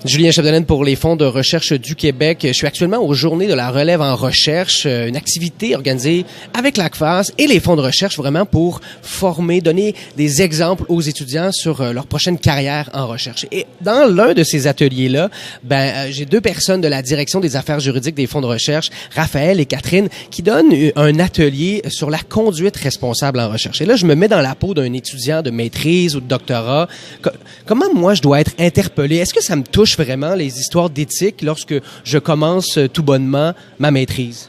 Julien Chapdelaine pour les fonds de recherche du Québec. Je suis actuellement aux Journées de la relève en recherche, une activité organisée avec l'ACFAS et les fonds de recherche vraiment pour former, donner des exemples aux étudiants sur leur prochaine carrière en recherche. Et dans l'un de ces ateliers-là, j'ai deux personnes de la direction des affaires juridiques des fonds de recherche, Raphaël et Catherine, qui donnent un atelier sur la conduite responsable en recherche. Et là, je me mets dans la peau d'un étudiant de maîtrise ou de doctorat. Comment moi je dois être interpellé? Est-ce que ça me touche vraiment les histoires d'éthique lorsque je commence tout bonnement ma maîtrise?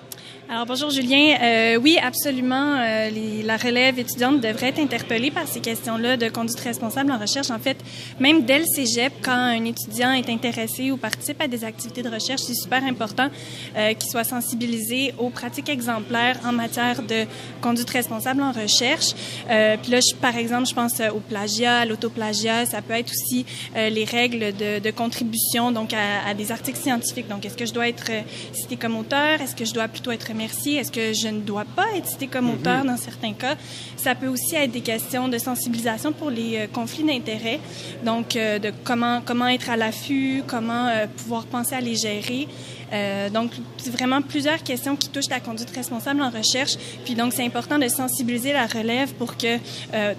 Alors bonjour Julien, oui absolument, la relève étudiante devrait être interpellée par ces questions-là de conduite responsable en recherche. En fait, même dès le cégep, quand un étudiant est intéressé ou participe à des activités de recherche, c'est super important qu'il soit sensibilisé aux pratiques exemplaires en matière de conduite responsable en recherche. Puis là, par exemple, je pense au plagiat, à l'autoplagiat, ça peut être aussi les règles de contribution donc à des articles scientifiques. Donc, est-ce que je dois être cité comme auteur? Est-ce que je dois plutôt être remercié? Est-ce que je ne dois pas être cité comme auteur dans certains cas? Ça peut aussi être des questions de sensibilisation pour les conflits d'intérêts. Donc, de comment être à l'affût, comment pouvoir penser à les gérer. Donc, c'est vraiment plusieurs questions qui touchent la conduite responsable en recherche. Puis donc, c'est important de sensibiliser la relève pour que,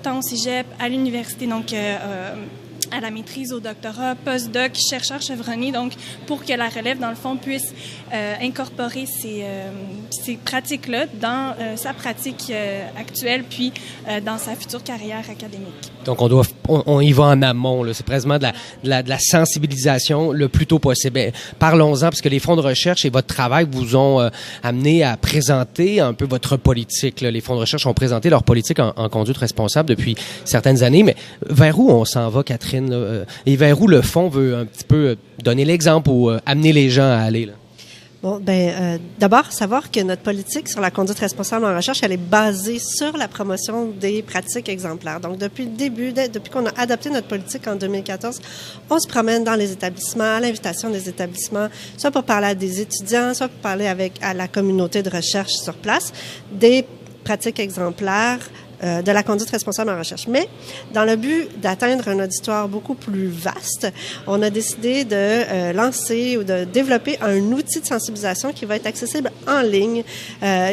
tant au cégep, à l'université, donc à la maîtrise, au doctorat, post-doc, chercheur chevronné, donc pour que la relève, dans le fond, puisse incorporer ces pratiques-là dans sa pratique actuelle, puis dans sa future carrière académique. Donc, on y va en amont, là. C'est presque de la sensibilisation le plus tôt possible. Bien, parlons-en, parce que les fonds de recherche et votre travail vous ont amené à présenter un peu votre politique, là. Les fonds de recherche ont présenté leur politique en conduite responsable depuis certaines années, mais vers où on s'en va, Catherine, là? Et vers où le fonds veut un petit peu donner l'exemple ou amener les gens à aller, là? Bon, d'abord, savoir que notre politique sur la conduite responsable en recherche, elle est basée sur la promotion des pratiques exemplaires. Donc, depuis le début, depuis qu'on a adopté notre politique en 2014, on se promène dans les établissements, à l'invitation des établissements, soit pour parler à des étudiants, soit pour parler à la communauté de recherche sur place, des pratiques exemplaires de la conduite responsable en recherche. Mais dans le but d'atteindre un auditoire beaucoup plus vaste, on a décidé de lancer ou de développer un outil de sensibilisation qui va être accessible en ligne,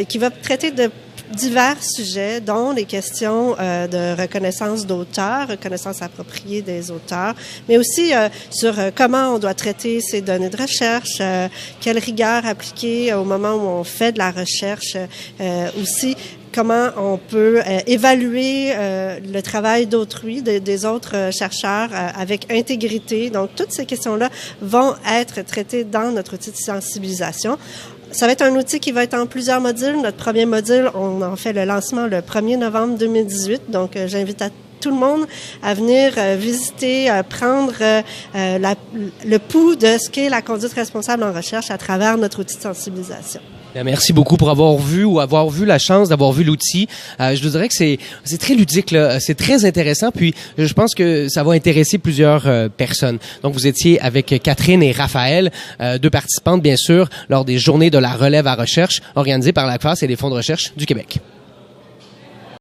qui va traiter de divers sujets, dont les questions de reconnaissance d'auteurs, reconnaissance appropriée des auteurs, mais aussi sur comment on doit traiter ces données de recherche, quelle rigueur appliquer au moment où on fait de la recherche, aussi comment on peut évaluer le travail d'autrui, des autres chercheurs avec intégrité. Donc, toutes ces questions-là vont être traitées dans notre outil de sensibilisation. Ça va être un outil qui va être en plusieurs modules. Notre premier module, on en fait le lancement le 1er novembre 2018. Donc, j'invite tout le monde à venir visiter, prendre le pouls de ce qu'est la conduite responsable en recherche à travers notre outil de sensibilisation. Bien, merci beaucoup pour avoir vu la chance d'avoir vu l'outil. Je vous dirais que c'est très ludique, là. C'est très intéressant. Puis, je pense que ça va intéresser plusieurs personnes. Donc, vous étiez avec Catherine et Raphaël, deux participantes, bien sûr, lors des Journées de la relève à recherche organisées par l'ACFAS et les fonds de recherche du Québec.